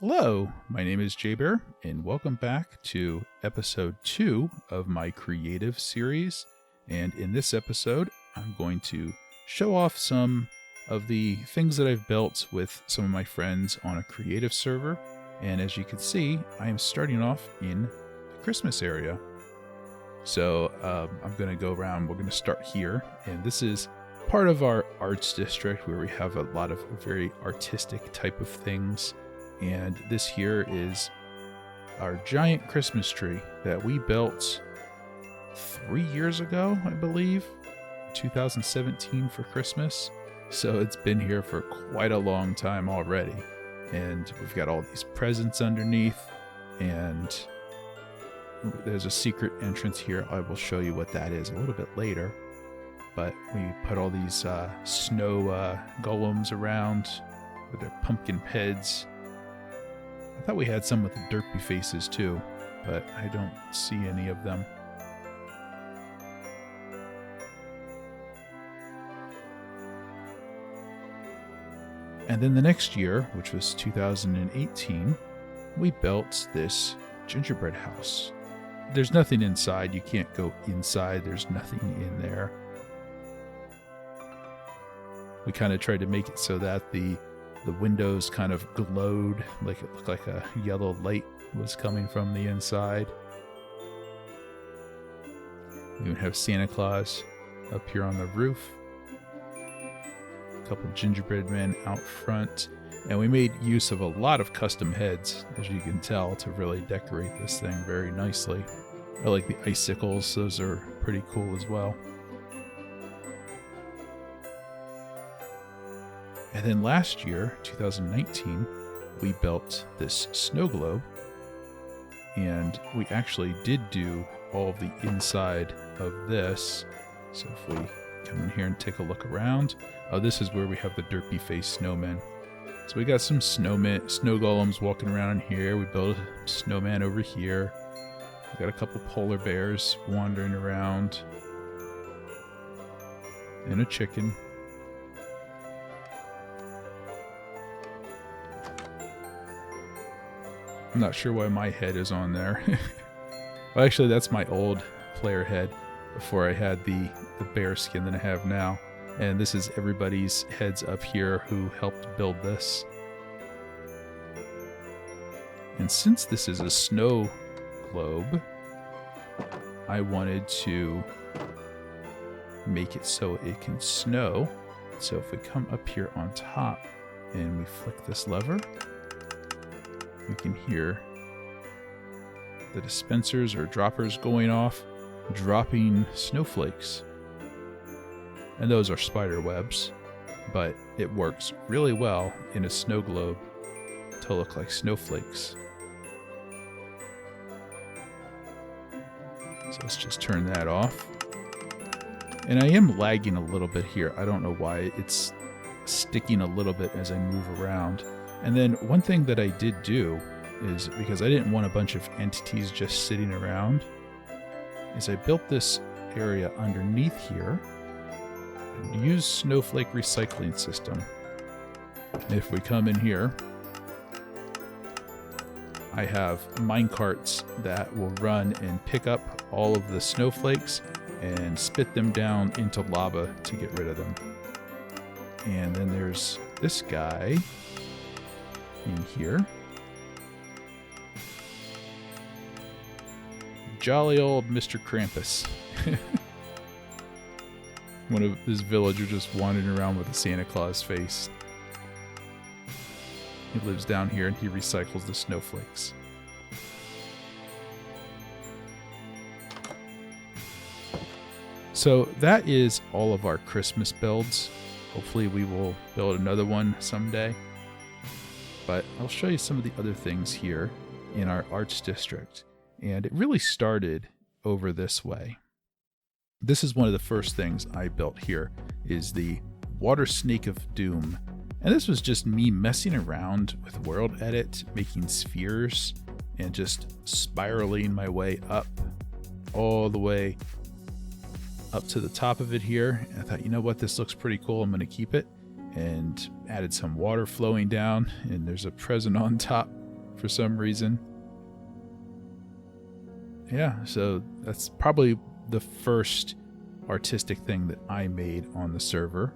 Hello, my name is Jay Bear, and welcome back to episode 2 of my creative series. And in this episode, I'm going to show off some of the things that I've built with some of my friends on a creative server. And as you can see, I am starting off in the Christmas area. So I'm going to go around, we're going to start here, and this is part of our arts district where we have a lot of very artistic type of things. And this here is our giant Christmas tree that we built 3 years ago, I believe, 2017 for Christmas. So it's been here for quite a long time already. And we've got all these presents underneath, and there's a secret entrance here. I will show you what that is a little bit later. But we put all these snow golems around with their pumpkin heads. I thought we had some with the derpy faces too, but I don't see any of them. And then the next year, which was 2018, we built this gingerbread house. There's nothing inside. You can't go inside. There's nothing in there. We kind of tried to make it so that the windows kind of glowed, like it looked like a yellow light was coming from the inside. We even have Santa Claus up here on the roof. A couple gingerbread men out front. And we made use of a lot of custom heads, as you can tell, to really decorate this thing very nicely. I like the icicles. Those are pretty cool as well. And then last year, 2019, we built this snow globe, and we actually did do all of the inside of this. So if we come in here and take a look around, this is where we have the derpy face snowmen. So we got some snow golems walking around in here. We built a snowman over here. We got a couple polar bears wandering around, and a chicken. I'm not sure why my head is on there. Well, actually, that's my old player head before I had the bear skin that I have now. And this is everybody's heads up here who helped build this. And since this is a snow globe, I wanted to make it so it can snow. So if we come up here on top and we flick this lever, you can hear the dispensers or droppers going off, dropping snowflakes. And those are spider webs, but it works really well in a snow globe to look like snowflakes. So let's just turn that off. And I am lagging a little bit here. I don't know why. It's sticking a little bit as I move around. And then one thing that I did do is, because I didn't want a bunch of entities just sitting around, is I built this area underneath here and used snowflake recycling system. If we come in here, I have mine carts that will run and pick up all of the snowflakes and spit them down into lava to get rid of them. And then there's this guy in here. Jolly old Mr. Krampus. One of his villagers just wandering around with a Santa Claus face. He lives down here and he recycles the snowflakes. So that is all of our Christmas builds. Hopefully we will build another one someday. But I'll show you some of the other things here in our arts district. And it really started over this way. This is one of the first things I built here, is the Water Snake of Doom. And this was just me messing around with World Edit, making spheres, and just spiraling my way up, all the way up to the top of it here. And I thought, you know what, this looks pretty cool. I'm going to keep it. And added some water flowing down, and there's a present on top for some reason. Yeah, so that's probably the first artistic thing that I made on the server.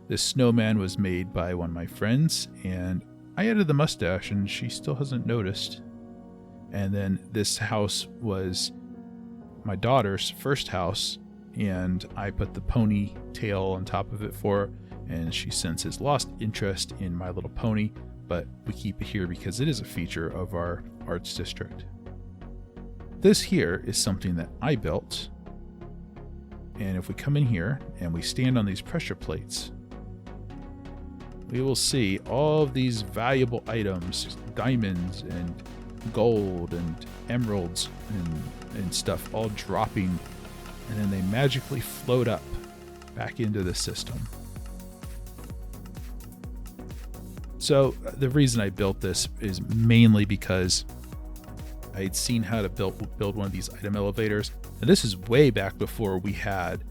This snowman was made by one of my friends, and I added the mustache and she still hasn't noticed. And then this house was my daughter's first house, and I put the pony tail on top of it for her, and she since has lost interest in My Little Pony, but we keep it here because it is a feature of our arts district. This here is something that I built, and if we come in here and we stand on these pressure plates, we will see all of these valuable items, diamonds and gold and emeralds and stuff all dropping, and then they magically float up back into the system. So the reason I built this is mainly because I had seen how to build one of these item elevators, and this is way back before we had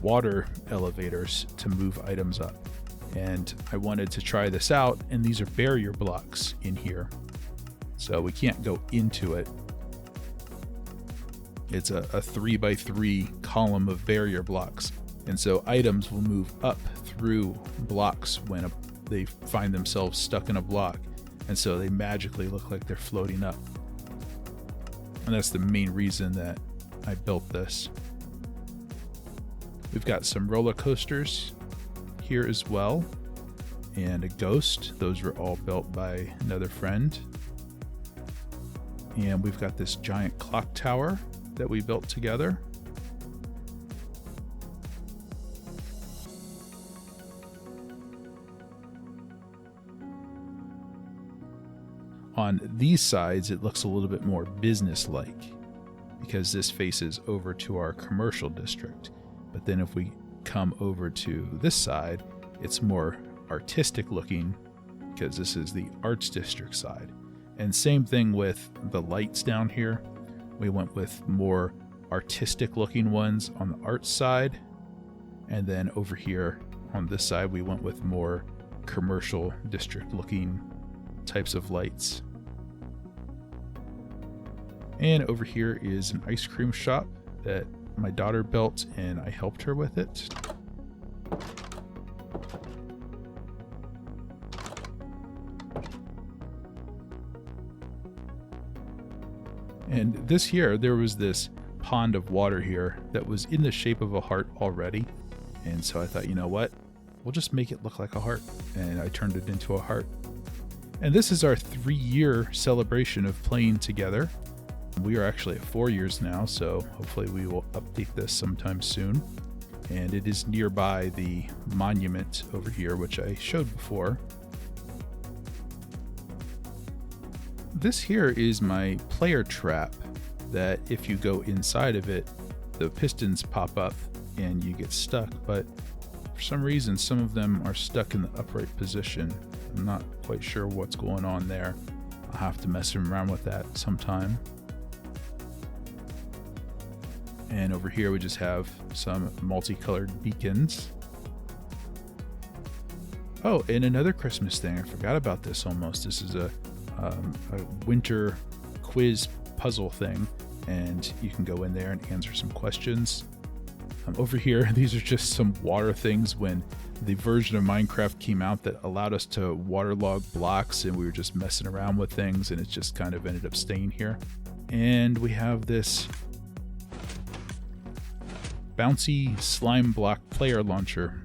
water elevators to move items up. And I wanted to try this out, and these are barrier blocks in here, so we can't go into it. It's a 3x3 column of barrier blocks, and so items will move up through blocks when they find themselves stuck in a block, and so they magically look like they're floating up. And that's the main reason that I built this. We've got some roller coasters here as well, and a ghost. Those were all built by another friend. And we've got this giant clock tower that we built together. On these sides, it looks a little bit more business-like because this faces over to our commercial district. But then if we come over to this side, it's more artistic looking because this is the arts district side. And same thing with the lights down here. We went with more artistic looking ones on the arts side. And then over here on this side, we went with more commercial district looking types of lights. And over here is an ice cream shop that my daughter built, and I helped her with it. And this here, there was this pond of water here that was in the shape of a heart already. And so I thought, you know what? We'll just make it look like a heart. And I turned it into a heart. And this is our 3-year celebration of playing together. We are actually at 4 years now, so hopefully we will update this sometime soon. And it is nearby the monument over here, which I showed before. This here is my player trap that if you go inside of it, the pistons pop up and you get stuck. But for some reason, some of them are stuck in the upright position. I'm not quite sure what's going on there. I'll have to mess around with that sometime. And over here we just have some multicolored beacons. Oh, and another Christmas thing. I forgot about this almost. This is a winter quiz puzzle thing, and you can go in there and answer some questions. Over here, these are just some water things when the version of Minecraft came out that allowed us to waterlog blocks, and we were just messing around with things, and it just kind of ended up staying here. And we have this bouncy slime block player launcher.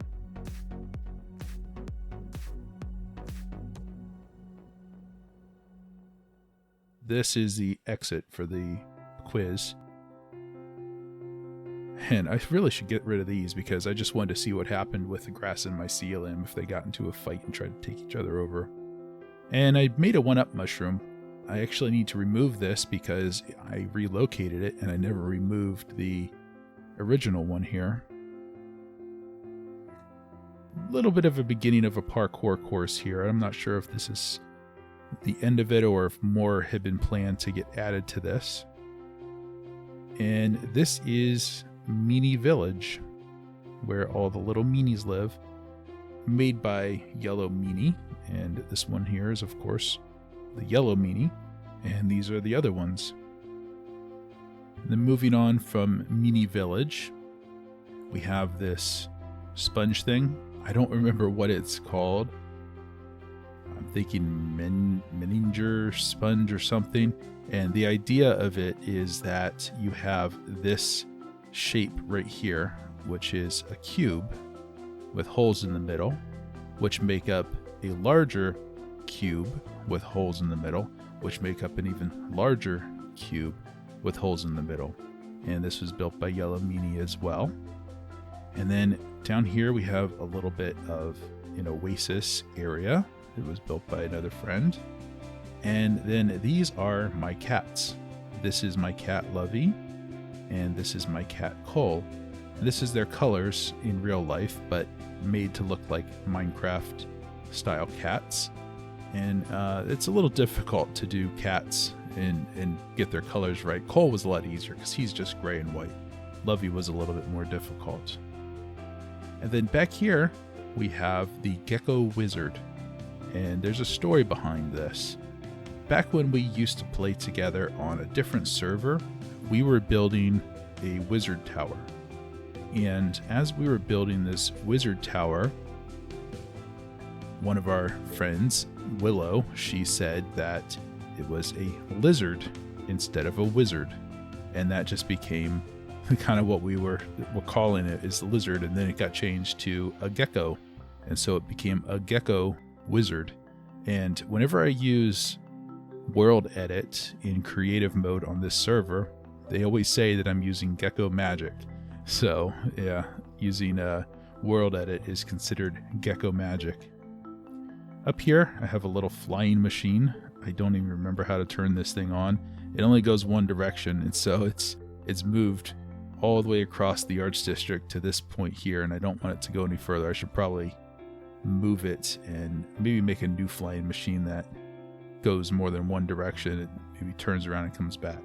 This is the exit for the quiz. And I really should get rid of these because I just wanted to see what happened with the grass in my CLM if they got into a fight and tried to take each other over. And I made a 1-up mushroom. I actually need to remove this because I relocated it and I never removed the original one here. A little bit of a beginning of a parkour course here. I'm not sure if this is the end of it or if more had been planned to get added to this. And this is Meanie Village, where all the little meanies live, made by Yellow Meanie. And this one here is, of course, the yellow meanie, and these are the other ones. And then moving on from Meanie Village, we have this sponge thing. I don't remember what it's called. I'm thinking Meninger sponge or something. And the idea of it is that you have this shape right here, which is a cube with holes in the middle, which make up a larger cube with holes in the middle, which make up an even larger cube with holes in the middle. And this was built by Yellow Meanie as well. And then down here we have a little bit of an oasis area. It was built by another friend. And then these are my cats. This is my cat Lovey, and this is my cat Cole. And this is their colors in real life, but made to look like Minecraft style cats. And it's a little difficult to do cats and get their colors right. Cole was a lot easier because he's just gray and white. Lovey was a little bit more difficult. And then back here we have the Gecko Wizard, and there's a story behind this. Back when we used to play together on a different server, we were building a wizard tower. And as we were building this wizard tower, one of our friends, Willow, she said that it was a lizard instead of a wizard. And that just became kind of what we're calling it, is the lizard, and then it got changed to a gecko. And so it became a Gecko Wizard. And whenever I use World Edit in creative mode on this server, they always say that I'm using Gecko Magic. So yeah, using World Edit is considered Gecko Magic. Up here I have a little flying machine. I don't even remember how to turn this thing on. It only goes one direction, and so it's moved all the way across the Arts District to this point here, and I don't want it to go any further. I should probably move it and maybe make a new flying machine that goes more than one direction. It maybe turns around and comes back.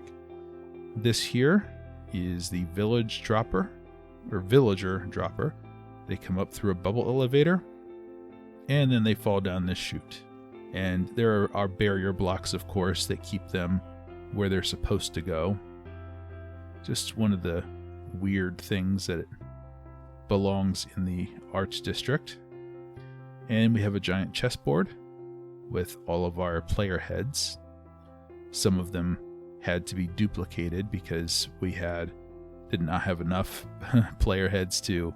This here is the village dropper, or villager dropper. They come up through a bubble elevator, and then they fall down this chute. And there are barrier blocks, of course, that keep them where they're supposed to go. Just one of the weird things that it belongs in the Arts District. And we have a giant chessboard with all of our player heads. Some of them had to be duplicated because we did not have enough player heads to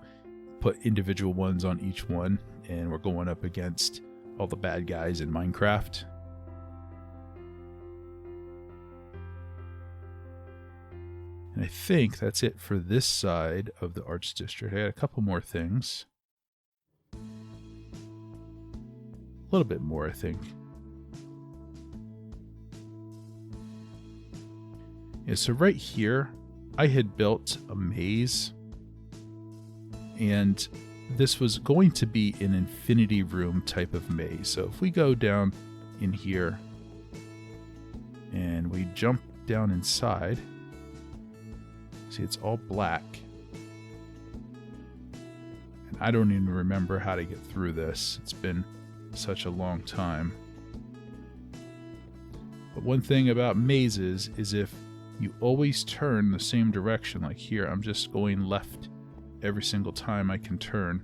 put individual ones on each one, and we're going up against all the bad guys in Minecraft. And I think that's it for this side of the Arts District. I got a couple more things. A little bit more, I think. Yeah, so right here, I had built a maze, and this was going to be an infinity room type of maze. So if we go down in here and we jump down inside, see, it's all black. And I don't even remember how to get through this. It's been such a long time. But one thing about mazes is if you always turn the same direction, like here, I'm just going left every single time I can turn,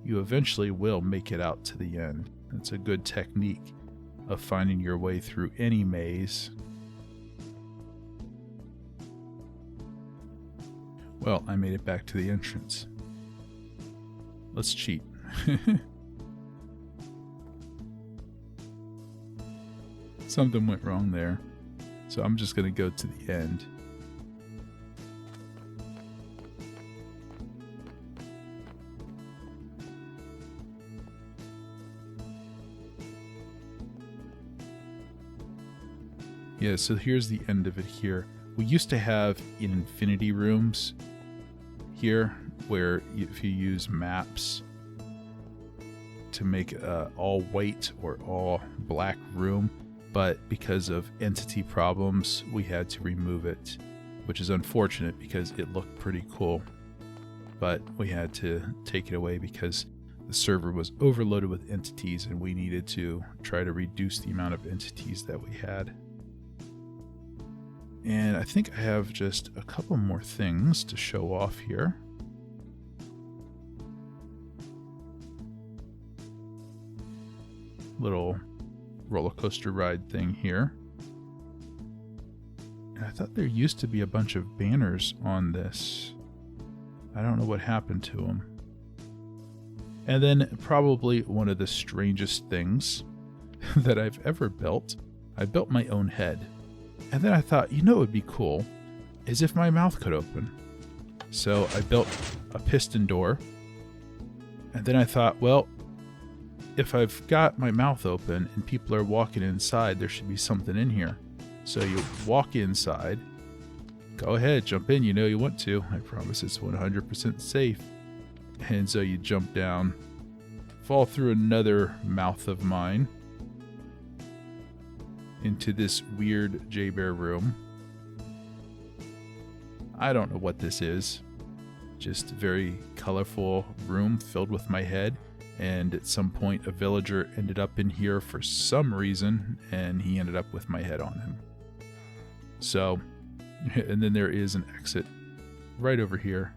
you eventually will make it out to the end. It's a good technique of finding your way through any maze. Well, I made it back to the entrance. Let's cheat. Something went wrong there, so I'm just going to go to the end. Yeah, so here's the end of it here. We used to have infinity rooms here, where if you use maps to make a all white or all black room, but because of entity problems, we had to remove it, which is unfortunate because it looked pretty cool. But we had to take it away because the server was overloaded with entities and we needed to try to reduce the amount of entities that we had. And I think I have just a couple more things to show off here. Little roller coaster ride thing here. And I thought there used to be a bunch of banners on this. I don't know what happened to them. And then probably one of the strangest things that I've ever built, I built my own head. And then I thought, you know what would be cool is if my mouth could open. So I built a piston door. And then I thought, well, if I've got my mouth open and people are walking inside, there should be something in here. So you walk inside, go ahead, jump in, you know you want to. I promise it's 100% safe. And so you jump down, fall through another mouth of mine into this weird J-Bear room. I don't know what this is. Just a very colorful room filled with my head. And at some point, a villager ended up in here for some reason, and he ended up with my head on him. So, and then there is an exit right over here.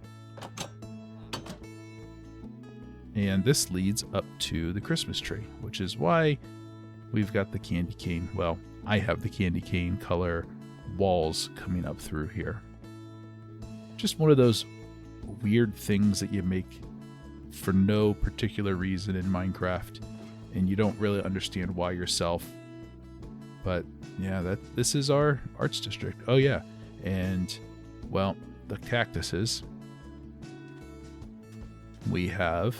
And this leads up to the Christmas tree, which is why we've got the candy cane. Well, I have the candy cane color walls coming up through here. Just one of those weird things that you make for no particular reason in Minecraft, and you don't really understand why yourself. But yeah, this is our arts district. Oh yeah, and well, the cactuses. We have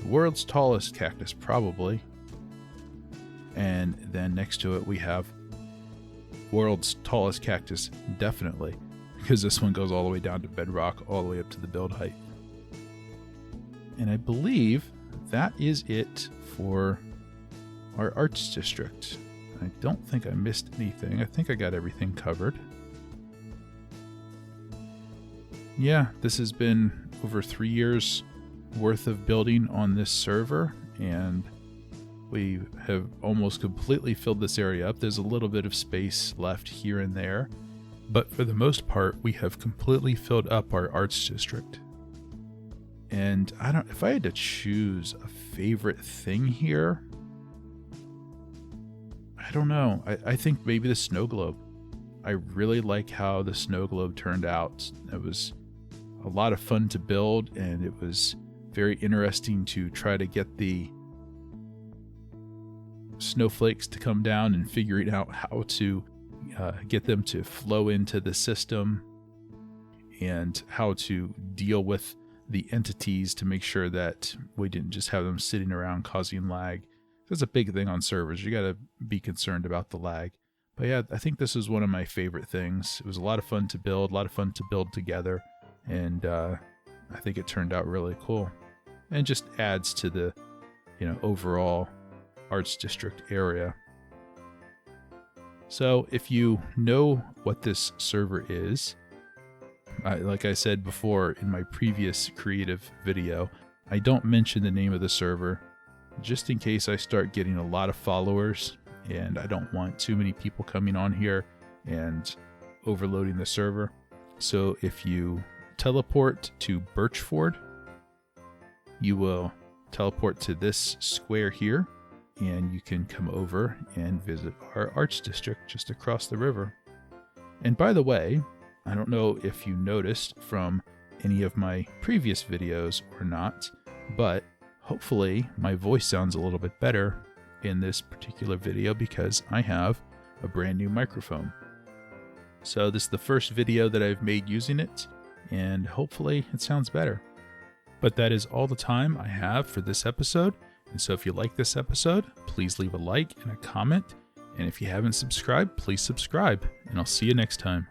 the world's tallest cactus, probably, and then next to it we have world's tallest cactus, definitely, because this one goes all the way down to bedrock, all the way up to the build height. And I believe that is it for our arts district. I don't think I missed anything. I think I got everything covered. Yeah, this has been over 3 years worth of building on this server, and we have almost completely filled this area up. There's a little bit of space left here and there, but for the most part, we have completely filled up our arts district. And if I had to choose a favorite thing here, I don't know. I think maybe the snow globe. I really like how the snow globe turned out. It was a lot of fun to build, and it was very interesting to try to get the snowflakes to come down and figuring out how to get them to flow into the system and how to deal with the entities to make sure that we didn't just have them sitting around causing lag. That's a big thing on servers. You got to be concerned about the lag. But yeah, I think this is one of my favorite things. It was a lot of fun to build, a lot of fun to build together, and I think it turned out really cool. And just adds to the, overall arts district area. So if you know what this server is, like I said before in my previous creative video, I don't mention the name of the server just in case I start getting a lot of followers, and I don't want too many people coming on here and overloading the server. So if you teleport to Birchford, you will teleport to this square here, and you can come over and visit our arts district just across the river. And by the way, I don't know if you noticed from any of my previous videos or not, but hopefully my voice sounds a little bit better in this particular video because I have a brand new microphone. So this is the first video that I've made using it, and hopefully it sounds better. But that is all the time I have for this episode. And so if you like this episode, please leave a like and a comment. And if you haven't subscribed, please subscribe, and I'll see you next time.